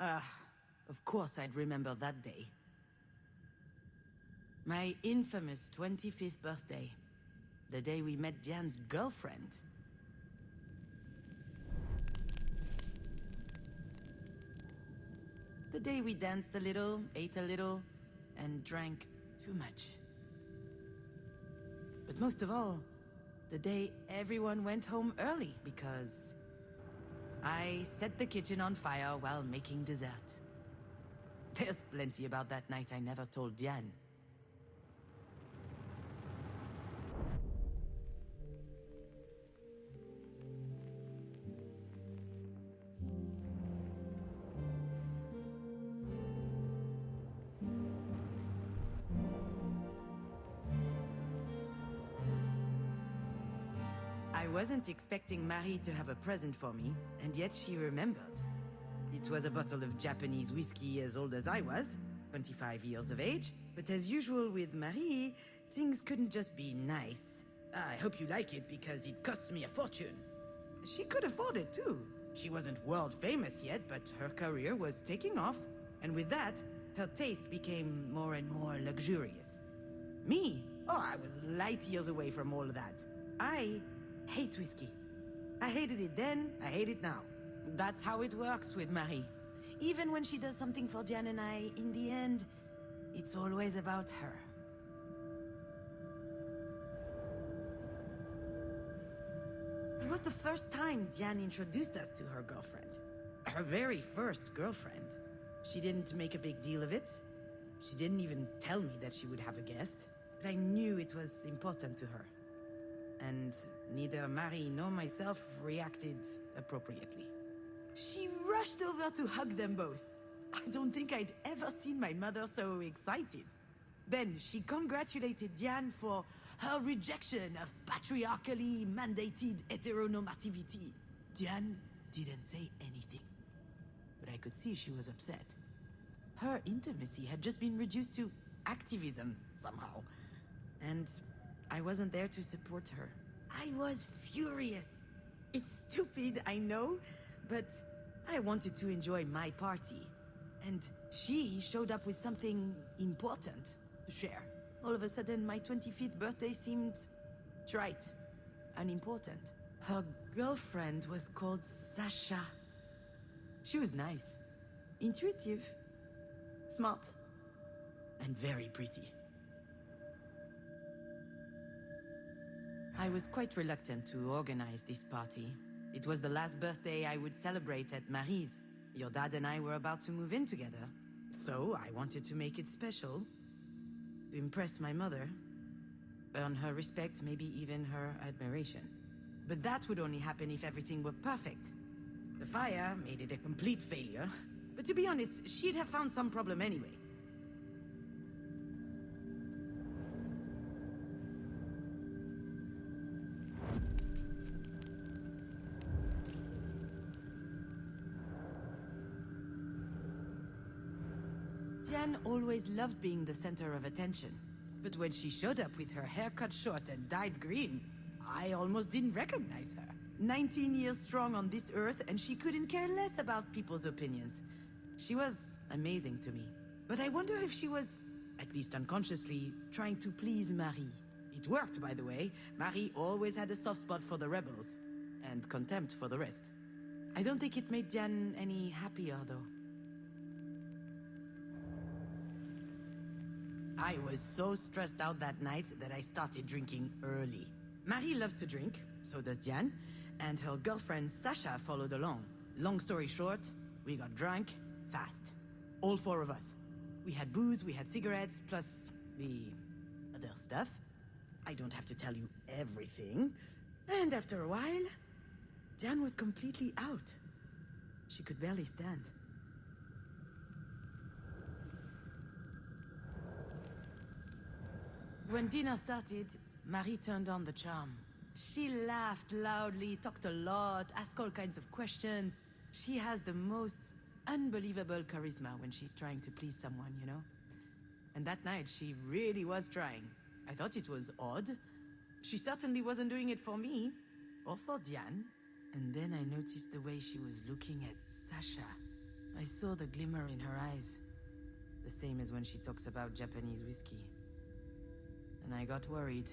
Of course I'd remember that day. My infamous 25th birthday. The day we met Diane's girlfriend. The day we danced a little, ate a little, and drank too much. But most of all, the day everyone went home early because I set the kitchen on fire while making dessert. There's plenty about that night I never told Diane. I wasn't expecting Marie to have a present for me, and yet she remembered. It was a bottle of Japanese whiskey as old as I was, 25 years of age, but as usual with Marie, things couldn't just be nice. I hope you like it because it costs me a fortune. She could afford it too. She wasn't world famous yet, but her career was taking off, and with that, her taste became more and more luxurious. Me? Oh, I was light years away from all of that. I hate whiskey. I hated it then, I hate it now. That's how it works with Marie. Even when she does something for Diane and I, in the end, it's always about her. It was the first time Diane introduced us to her girlfriend. Her very first girlfriend. She didn't make a big deal of it. She didn't even tell me that she would have a guest. But I knew it was important to her. And neither Marie nor myself reacted appropriately. She rushed over to hug them both. I don't think I'd ever seen my mother so excited. Then she congratulated Diane for her rejection of patriarchally mandated heteronormativity. Diane didn't say anything, but I could see she was upset. Her intimacy had just been reduced to activism somehow, and I wasn't there to support her. I was furious. It's stupid, I know, but I wanted to enjoy my party. And she showed up with something important to share. All of a sudden, my 25th birthday seemed trite, unimportant. Her girlfriend was called Sasha. She was nice, intuitive, smart, and very pretty. I was quite reluctant to organize this party. It was the last birthday I would celebrate at Marie's. Your dad and I were about to move in together. So I wanted to make it special. To impress my mother. Earn her respect, maybe even her admiration. But that would only happen if everything were perfect. The fire made it a complete failure. But to be honest, she'd have found some problem anyway. Diane always loved being the center of attention. But when she showed up with her hair cut short and dyed green, I almost didn't recognize her. 19 years strong on this earth, and she couldn't care less about people's opinions. She was amazing to me. But I wonder if she was, at least unconsciously, trying to please Marie. It worked, by the way. Marie always had a soft spot for the rebels, and contempt for the rest. I don't think it made Diane any happier, though. I was so stressed out that night that I started drinking early. Marie loves to drink, so does Diane, and her girlfriend Sasha followed along. Long story short, we got drunk fast. All four of us. We had booze, we had cigarettes, plus the other stuff. I don't have to tell you everything. And after a while, Diane was completely out. She could barely stand. When dinner started, Marie turned on the charm. She laughed loudly, talked a lot, asked all kinds of questions. She has the most unbelievable charisma when she's trying to please someone, you know? And that night, she really was trying. I thought it was odd. She certainly wasn't doing it for me, or for Diane. And then I noticed the way she was looking at Sasha. I saw the glimmer in her eyes. The same as when she talks about Japanese whiskey. And I got worried.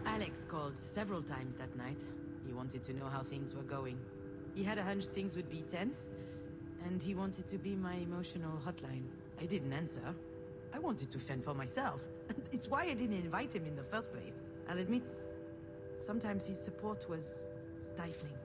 Alex called several times that night. He wanted to know how things were going. He had a hunch things would be tense, and he wanted to be my emotional hotline. I didn't answer. I wanted to fend for myself. It's why I didn't invite him in the first place. I'll admit, sometimes his support was stifling.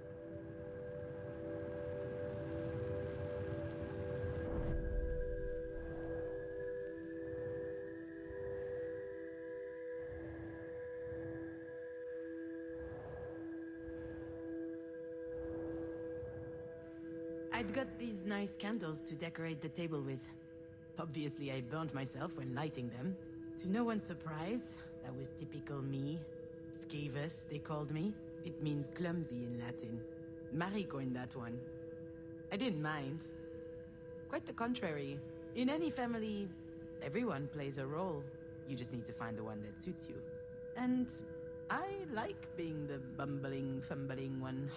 I'd got these nice candles to decorate the table with. Obviously, I burnt myself when lighting them. To no one's surprise, that was typical me. Scavus, they called me. It means clumsy in Latin. Marie coined that one. I didn't mind. Quite the contrary. In any family, everyone plays a role. You just need to find the one that suits you. And I like being the bumbling, fumbling one.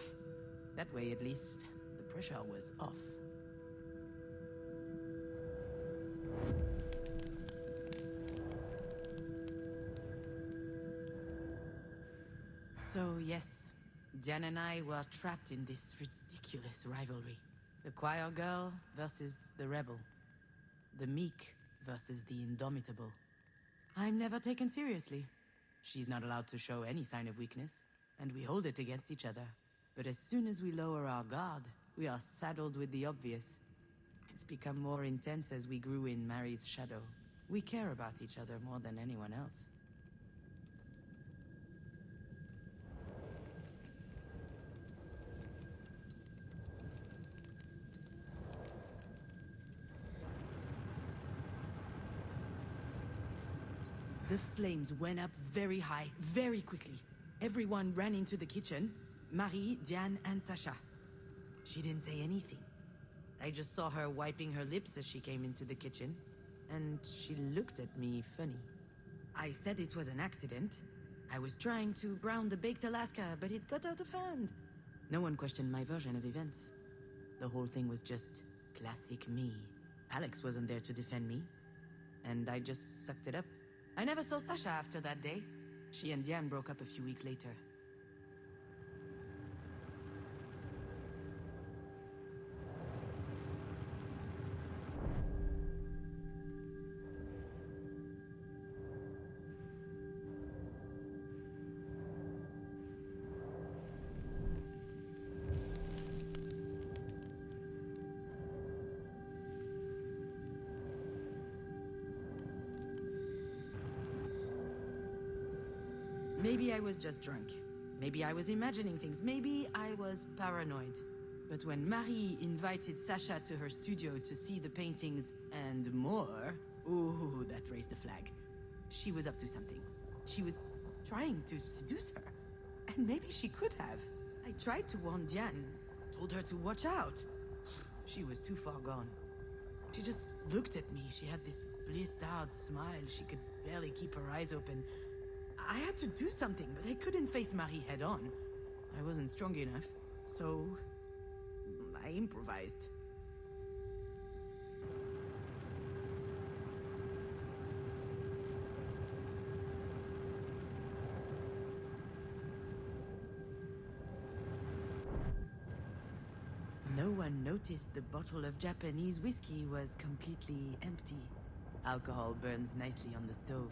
That way, at least, the pressure was off. So yes, Jan and I were trapped in this ridiculous rivalry. The choir girl versus the rebel. The meek versus the indomitable. I'm never taken seriously. She's not allowed to show any sign of weakness, and we hold it against each other. But as soon as we lower our guard, we are saddled with the obvious. It's become more intense as we grew in Marie's shadow. We care about each other more than anyone else. The flames went up very high, very quickly. Everyone ran into the kitchen. Marie, Diane, and Sasha. She didn't say anything. I just saw her wiping her lips as she came into the kitchen, and she looked at me funny. I said it was an accident. I was trying to brown the baked Alaska, but it got out of hand. No one questioned my version of events. The whole thing was just classic me. Alex wasn't there to defend me, and I just sucked it up. I never saw Sasha after that day. She and Diane broke up a few weeks later. Maybe I was just drunk. Maybe I was imagining things. Maybe I was paranoid. But when Marie invited Sasha to her studio to see the paintings and more, ooh, that raised a flag. She was up to something. She was trying to seduce her. And maybe she could have. I tried to warn Diane, told her to watch out. She was too far gone. She just looked at me. She had this blissed-out smile. She could barely keep her eyes open. I had to do something, but I couldn't face Marie head-on. I wasn't strong enough, so I improvised. No one noticed the bottle of Japanese whiskey was completely empty. Alcohol burns nicely on the stove.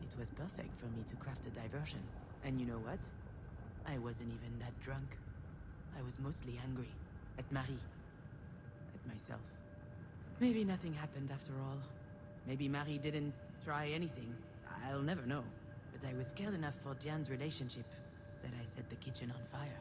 It was perfect for me to craft a diversion. And you know what? I wasn't even that drunk. I was mostly angry. At Marie. At myself. Maybe nothing happened after all. Maybe Marie didn't try anything. I'll never know. But I was scared enough for Diane's relationship that I set the kitchen on fire.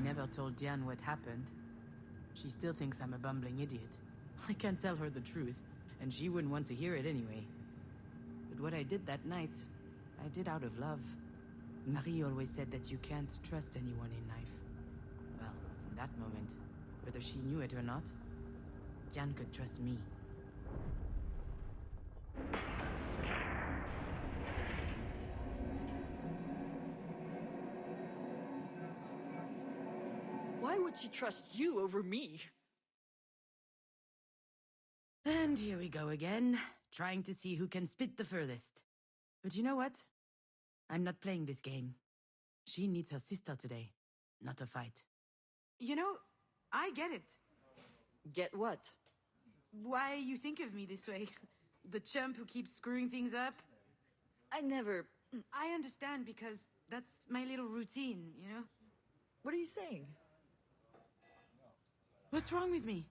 never told Diane what happened. She still thinks I'm a bumbling idiot. I can't tell her the truth, and she wouldn't want to hear it anyway. But what I did that night, I did out of love. Marie always said that you can't trust anyone in life. Well, in that moment, whether she knew it or not, Diane could trust me. Why would she trust you over me? And here we go again, trying to see who can spit the furthest. But you know what? I'm not playing this game. She needs her sister today, not a fight. You know, I get it. Get what? Why you think of me this way. The chump who keeps screwing things up. I never... I understand because that's my little routine, you know? What are you saying? What's wrong with me?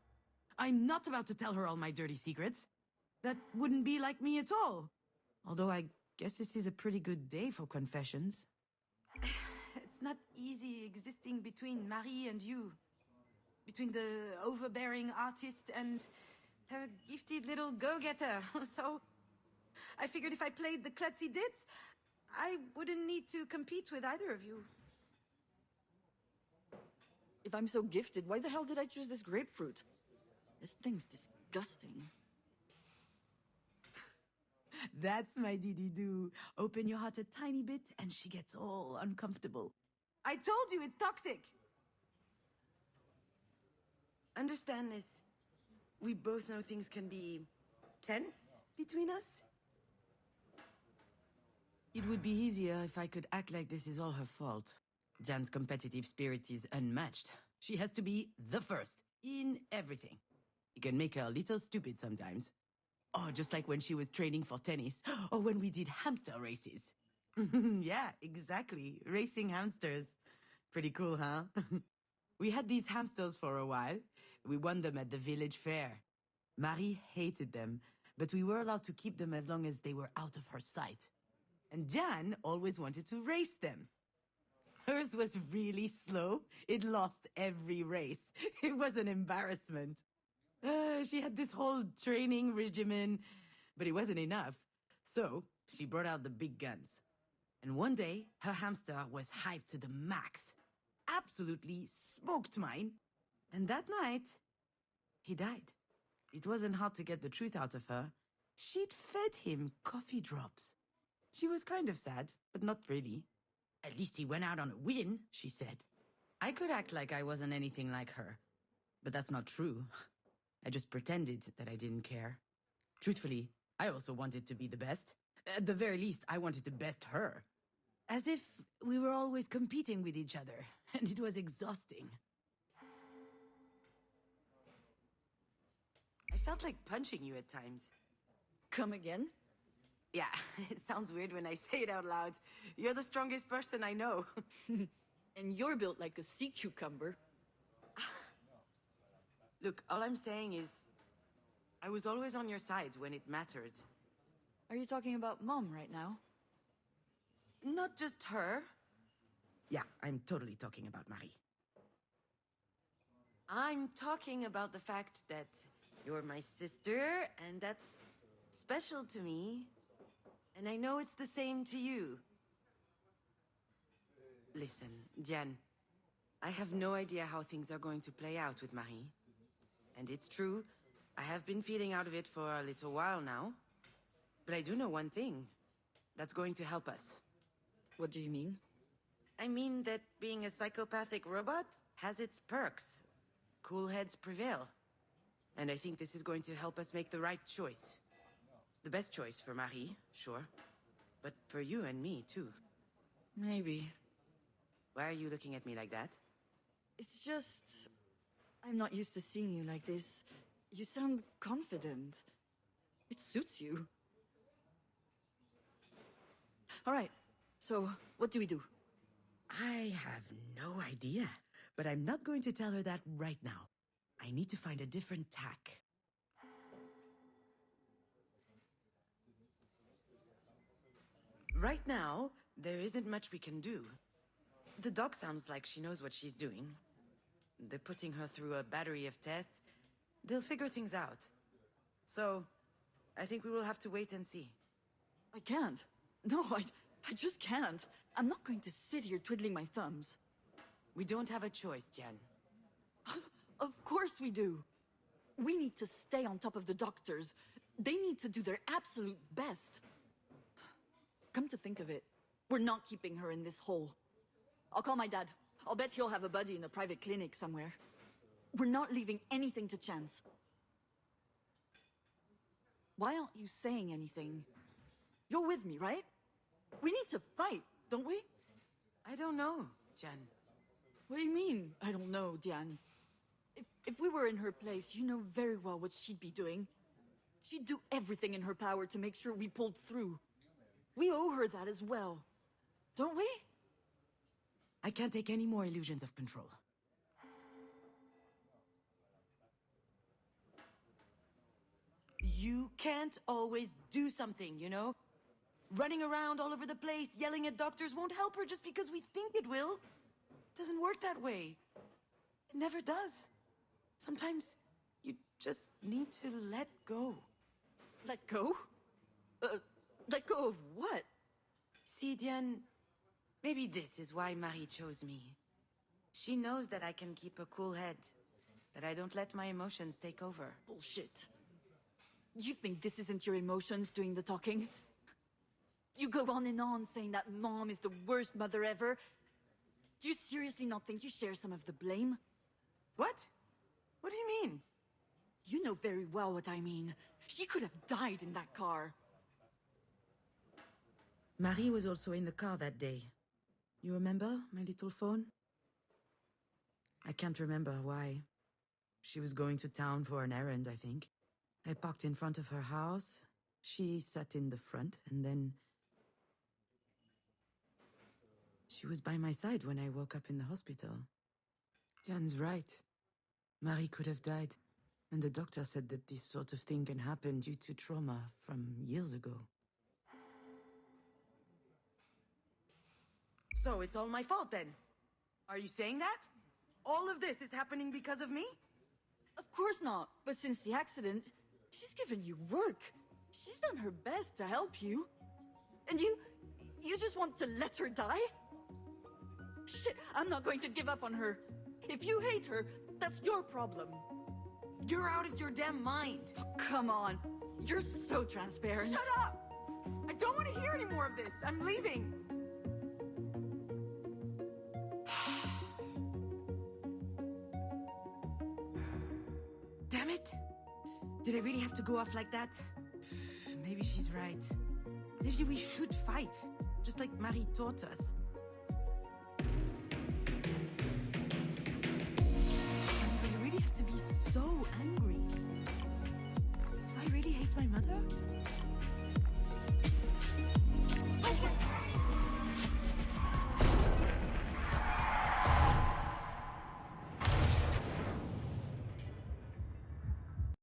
I'm not about to tell her all my dirty secrets. That wouldn't be like me at all. Although I guess this is a pretty good day for confessions. It's not easy existing between Marie and you. Between the overbearing artist and her gifted little go-getter. So I figured if I played the klutzy ditz, I wouldn't need to compete with either of you. If I'm so gifted, why the hell did I choose this grapefruit? This thing's disgusting. That's my dee-dee-doo. Open your heart a tiny bit and she gets all uncomfortable. I told you it's toxic! Understand this. We both know things can be tense between us. It would be easier if I could act like this is all her fault. Jan's competitive spirit is unmatched. She has to be the first in everything. You can make her a little stupid sometimes. Oh, just like when she was training for tennis, or when we did hamster races. Yeah, exactly. Racing hamsters. Pretty cool, huh? We had these hamsters for a while. We won them at the village fair. Marie hated them, but we were allowed to keep them as long as they were out of her sight. And Jan always wanted to race them. Hers was really slow. It lost every race. It was an embarrassment. She had this whole training regimen, but it wasn't enough. So she brought out the big guns. And one day, her hamster was hyped to the max. Absolutely smoked mine. And that night, he died. It wasn't hard to get the truth out of her. She'd fed him coffee drops. She was kind of sad, but not really. At least he went out on a win, she said. I could act like I wasn't anything like her. But that's not true. I just pretended that I didn't care. Truthfully, I also wanted to be the best. At the very least, I wanted to best her. As if we were always competing with each other, and it was exhausting. I felt like punching you at times. Come again? Yeah, it sounds weird when I say it out loud. You're the strongest person I know. And you're built like a sea cucumber. Look, all I'm saying is, I was always on your side when it mattered. Are you talking about Mom right now? Not just her. Yeah, I'm totally talking about Marie. I'm talking about the fact that you're my sister, and that's special to me. And I know it's the same to you. Listen, Diane, I have no idea how things are going to play out with Marie. And it's true, I have been feeling out of it for a little while now. But I do know one thing. That's going to help us. What do you mean? I mean that being a psychopathic robot has its perks. Cool heads prevail. And I think this is going to help us make the right choice. The best choice for Marie, sure. But for you and me, too. Maybe. Why are you looking at me like that? It's just... I'm not used to seeing you like this. You sound confident. It suits you. All right, so what do we do? I have no idea, but I'm not going to tell her that right now. I need to find a different tack. Right now, there isn't much we can do. The doc sounds like she knows what she's doing. They're putting her through a battery of tests. They'll figure things out. So, I think we will have to wait and see. I can't. No, I just can't. I'm not going to sit here twiddling my thumbs. We don't have a choice, Jen. Of course we do. We need to stay on top of the doctors. They need to do their absolute best. Come to think of it, we're not keeping her in this hole. I'll call my dad. I'll bet he'll have a buddy in a private clinic somewhere. We're not leaving anything to chance. Why aren't you saying anything? You're with me, right? We need to fight, don't we? I don't know, Jen. What do you mean, I don't know, Diane? If we were in her place, you know very well what she'd be doing. She'd do everything in her power to make sure we pulled through. We owe her that as well, don't we? I can't take any more illusions of control. You can't always do something, you know? Running around all over the place, yelling at doctors won't help her just because we think it will. It doesn't work that way. It never does. Sometimes you just need to let go. Let go? Let go of what? See, Diane, maybe this is why Marie chose me. She knows that I can keep a cool head, that I don't let my emotions take over. Bullshit. You think this isn't your emotions doing the talking? You go on and on saying that Mom is the worst mother ever. Do you seriously not think you share some of the blame? What? What do you mean? You know very well what I mean. She could have died in that car. Marie was also in the car that day. You remember my little phone? I can't remember why. She was going to town for an errand, I think. I parked in front of her house. She sat in the front, and then... She was by my side when I woke up in the hospital. Jan's right. Marie could have died. And the doctor said that this sort of thing can happen due to trauma from years ago. So it's all my fault then? Are you saying that? All of this is happening because of me? Of course not. But since the accident, she's given you work. She's done her best to help you. And you just want to let her die? Shit, I'm not going to give up on her. If you hate her, that's your problem. You're out of your damn mind. Oh, come on. You're so transparent. Shut up! I don't want to hear any more of this. I'm leaving. Damn it. Did I really have to go off like that? Maybe she's right. Maybe we should fight, just like Marie taught us.